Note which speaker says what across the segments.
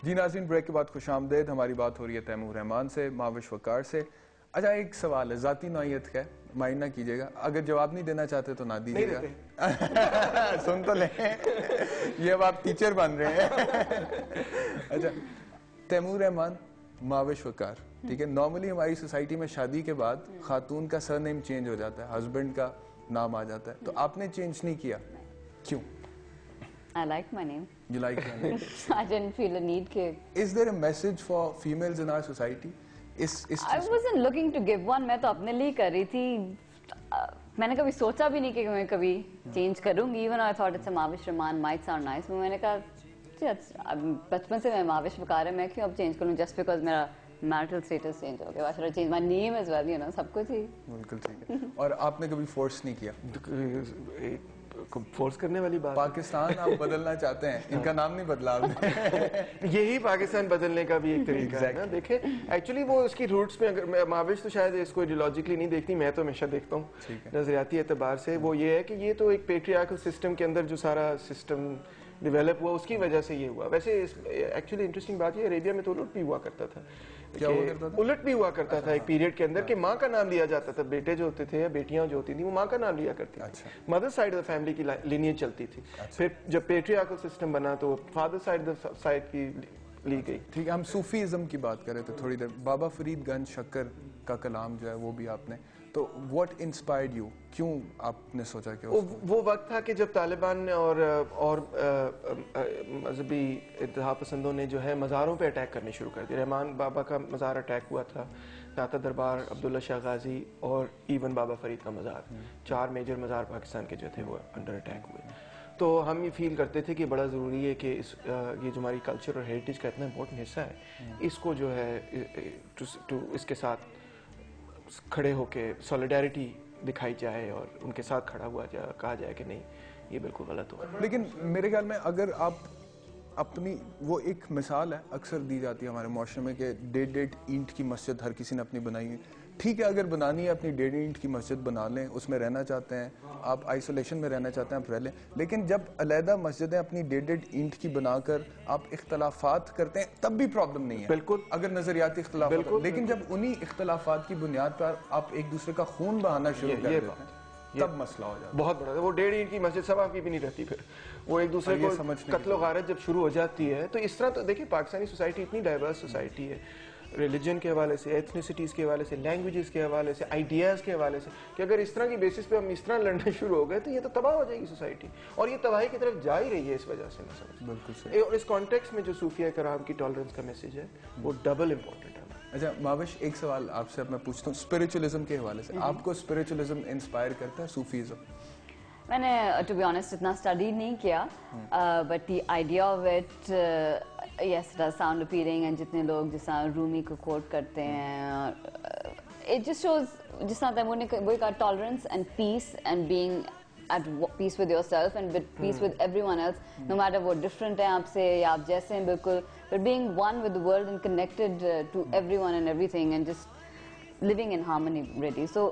Speaker 1: जी नाज़रीन, ब्रेक के बाद खुशामदेद। हमारी बात हो रही है तैमूर रहमान से, माविश वकार से। अच्छा, एक सवाल है, जाती नौयत का, माइंड ना कीजिएगा, अगर जवाब नहीं देना चाहते तो ना दीजिएगा। सुन तो लें, ये अब आप टीचर बन रहे हैं। अच्छा, तैमूर रहमान, माविश वकार, ठीक है। नॉर्मली हमारी सोसाइटी में शादी के बाद खातून का सरनेम चेंज हो जाता है, हस्बैंड का नाम आ जाता है, तो आपने चेंज नहीं किया, क्यों?
Speaker 2: I like my name.
Speaker 1: You like your name?
Speaker 2: I didn't feel a need to.
Speaker 1: Is there a message for females in our society?
Speaker 2: I wasn't looking to give one. मैं तो अपने लिए कर रही थी। मैंने कभी सोचा भी नहीं कि मैं कभी चेंज करूंगी। Even I thought it's a Mavish Rahman might sound nice. मैंने कहा बचपन से मैं माविश वकार है, मैं क्यों अब चेंज करूं just because मेरा marital status चेंज हो गया। Why should I change my name as well? You know, सब कुछ ही।
Speaker 1: बिल्कुल ठीक है। और आपने कभी फोर्स नहीं किया?
Speaker 3: फोर्स करने वाली बात।
Speaker 1: पाकिस्तान आप बदलना चाहते हैं, इनका नाम नहीं बदला आपने।
Speaker 3: यही पाकिस्तान बदलने का भी एक तरीका है ना। देखे, एक्चुअली वो उसकी रूट्स में, अगर माविश तो शायद इसको आइडियोलॉजिकली नहीं देखती, मैं तो हमेशा देखता हूँ नजरियाती एतबार से। वो ये है कि ये तो एक पेट्रियार्कल सिस्टम के अंदर जो सारा सिस्टम डेवलप हुआ उसकी वजह से ये हुआ। वैसे एक्चुअली इंटरेस्टिंग बात ये, अरेबिया में तो उलट भी हुआ करता था।
Speaker 1: क्या हुआ करता था?
Speaker 3: उलट भी हुआ करता था एक पीरियड के अंदर कि माँ का नाम लिया जाता था, बेटे जो होते थे या बेटियां जो होती थी वो माँ का नाम लिया करती थी। Mother side of the family की लिनियज चलती थी। फिर जब पेट्रियार्कल सिस्टम बना तो फादर साइड की ली गई। ठीक
Speaker 1: है, हम सूफीज़म की बात कर रहे थे थोड़ी देर। बाबा फरीद गंज शक्कर का कलाम जो है वो भी आपने, तो व्हाट इंस्पायर्ड यू, क्यों आपने सोचा कि
Speaker 3: वो वक्त था कि जब तालिबान और मजहबी इत्तेहाद पसंदों ने जो है मज़ारों पे अटैक करने शुरू कर दिए। रहमान बाबा का मज़ार अटैक हुआ था, दाता दरबार, अब्दुल्ला शाह गाजी और इवन बाबा फरीद का मज़ार, 4 मेजर मज़ार पाकिस्तान के जो थे वो अंडर अटैक हुए। तो हम ये फील करते थे कि बड़ा ज़रूरी है कि ये जो हमारी कल्चर और हेरिटेज का इतना इंपॉर्टेंट हिस्सा है, इसको जो है इसके साथ खड़े होके सॉलिडारिटी दिखाई जाए और उनके साथ खड़ा हुआ जाए, कहा जाए कि नहीं ये बिल्कुल गलत हो।
Speaker 1: लेकिन मेरे ख्याल में अगर आप अपनी, वो एक मिसाल है अक्सर दी जाती है हमारे मुआशरे में कि 1.5 ईंट की मस्जिद हर किसी ने अपनी बनाई है। ठीक है, अगर बनानी है अपनी 1.5 ईंट की मस्जिद बना लें, उसमें रहना चाहते हैं आप, आइसोलेशन में रहना चाहते हैं आप रह लें। लेकिन जब अलहदा मस्जिदें अपनी 1.5 ईंट की बनाकर आप इख्तलाफात करते हैं तब भी प्रॉब्लम नहीं है।
Speaker 3: बिल्कुल,
Speaker 1: अगर नजरियाती इख्तलाफ, लेकिन जब उन्हीं इख्तलाफात की बुनियाद पर आप एक दूसरे का खून बहाना शुरू कर देते हैं तब मसला हो जाता है।
Speaker 3: बहुत बड़ा, वो 1.5 ईंट की मस्जिद सब आपकी भी नहीं रहती, फिर वो एक दूसरे को कत्लो गारत जब शुरू हो जाती है। तो इस तरह तो देखिए पाकिस्तानी सोसाइटी इतनी डाइवर्स सोसाइटी है, रिलीजन के हवाले से, एथनिसिटीज़ के हवाले से, लैंग्वेजेस के हवाले से, आइडियाज़ के हवाले से, कि अगर इस तरह की बेसिस पे हम इस तरह लड़ना शुरू हो गए तो ये तो तबाह हो जाएगी सोसाइटी, और ये तबाही की तरफ जा ही रही है इस वजह से। मैं समझ
Speaker 1: बिल्कुल सही।
Speaker 3: और इस कॉन्टेक्स्ट में जो सूफिया कराम की टॉलरेंस का मैसेज है वो डबल इम्पोर्टेंट है।
Speaker 1: अच्छा माविश, एक सवाल आपसे मैं पूछता हूँ स्पिरिचुअलिज्म के हवाले से, आपको स्पिरिचुअलिज्म इंस्पायर करता है, सूफीज़म?
Speaker 2: मैंने टू बी ऑनेस्ट इतना स्टडी नहीं किया, but the idea of it yes does sound appealing. And जितने लोग जिस तरह रूमी को कोट करते हैं, इट जस्ट शोज, जिस तरह तैमूर ने वही कहा, tolerance and peace and being at peace with yourself and with peace with everyone else, no matter what different है आपसे या आप जैसे हैं बिल्कुल, but being one with the world and connected to everyone and everything and just living in harmony really. So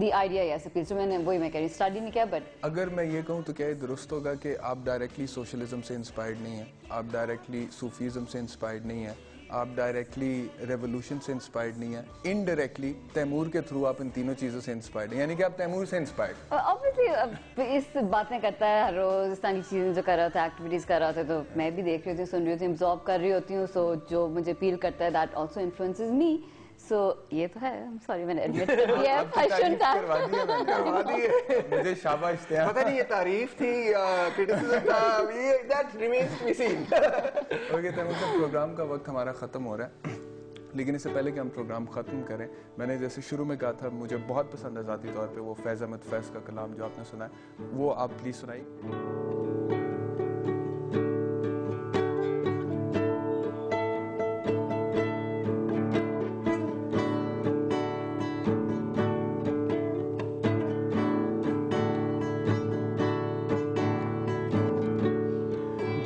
Speaker 2: the idea yes appeals. So मैंने वही मैं कह रही हूँ, स्टडी नहीं किया, बट
Speaker 1: अगर मैं ये कहूँ तो क्या ये दुरुस्त होगा कि आप डायरेक्टली सोशलिज्म से इंस्पायर्ड नहीं है, आप डायरेक्टली सूफीज़म से इंस्पायर्ड नहीं है, आप डायरेक्टली रेवोल्यूशन से इंस्पायर्ड नहीं है, इनडायरेक्टली तैमूर के थ्रू आप इन तीनों चीजों से इंस्पायर्ड हैं, यानी कि आप तैमूर से इंस्पायर्ड?
Speaker 2: ऑब्वियसली इस बातें करता है हर रोज, इस तरह की चीजें जो कर रहा था, एक्टिविटीज कर रहा था, तो मैं भी देख रही होती हूँ, सुन रही होती हूँ, एब्जॉर्ब कर रही होती हूँ। सो जो मुझे अपील करता है दैट आल्सो इन्फ्लुएंसेस मी। सो ये तो है, सॉरी मैंने एडमिट कर दिया है, आई शुडंट हैव
Speaker 1: करवा दी है, मुझे शाबाश दिया।
Speaker 3: पता नहीं ये तारीफ थी क्रिटिसिज्म था, ये that remains to be seen.
Speaker 1: Okay, तो मतलब प्रोग्राम का वक्त हमारा खत्म हो रहा है, लेकिन इससे पहले कि हम प्रोग्राम ख़त्म करें, मैंने जैसे शुरू में कहा था मुझे बहुत पसंद है ज़ाती तौर पे वो फैज़ अहमद फैज़ का कलाम जो आपने सुना है, वो आप प्लीज़ सुनाइए।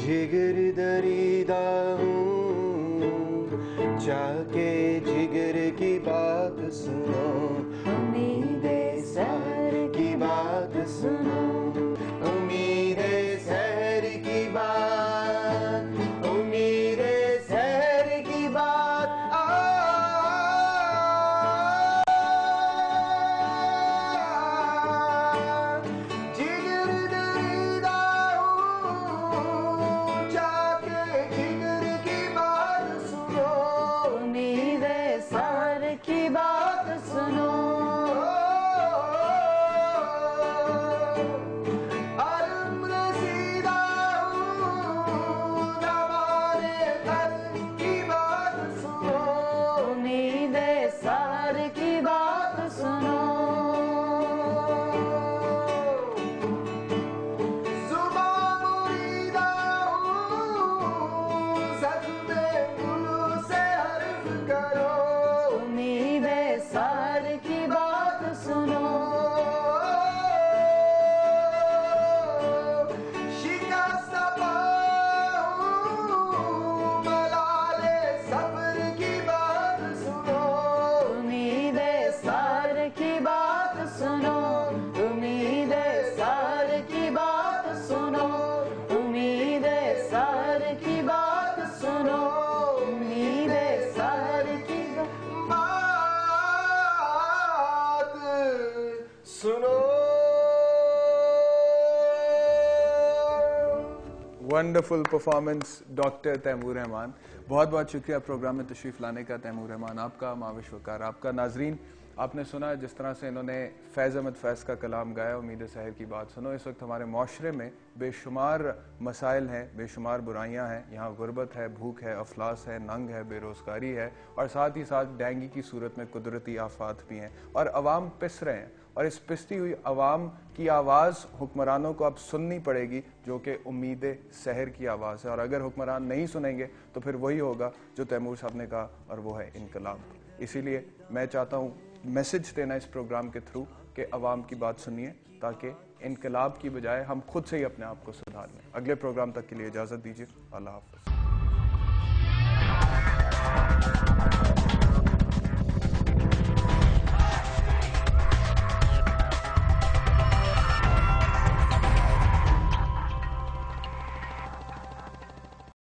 Speaker 3: जिगर दरीदा जाके जिगर की बात सुनो, उम्मीदे सहर की बात सुनो, उम्मीदे सहर की बात, उम्मीदे सहर
Speaker 1: wonderful performance doctor Taimur Rehman. बहुत बहुत शुक्रिया प्रोग्राम में तशरीफ़ लाने का तैमूर रहमान आपका, माविश वकार आपका। नाजरीन, आपने सुना जिस तरह से इन्होंने फैज़ अहमद फैज़ का कलाम गाया। उम्मीद सहर की बात सुनो। इस वक्त हमारे माशरे में बेशुमार मसाइल हैं, बेशुमार बुराइयां हैं। यहाँ गुर्बत है, भूख है, अफलास है, नंग है, बेरोज़गारी है और साथ ही साथ डेंगू की सूरत में कुदरती आफात भी हैं और अवाम पिस रहे हैं। और इस पिसती हुई अवाम की आवाज़ हुक्मरानों को अब सुननी पड़ेगी, जो कि उम्मीद सहर की आवाज़ है। और अगर हुक्मरान नहीं सुनेंगे तो फिर वही होगा जो तैमूर साहब ने कहा, और वो है इनकलाब। इसीलिए मैं चाहता हूँ मैसेज देना इस प्रोग्राम के थ्रू कि अवाम की बात सुनिए, ताकि इनकलाब की बजाय हम खुद से ही अपने आप को सुधार लें। अगले प्रोग्राम तक के लिए इजाज़त दीजिए। अल्लाह हाफ़िज़।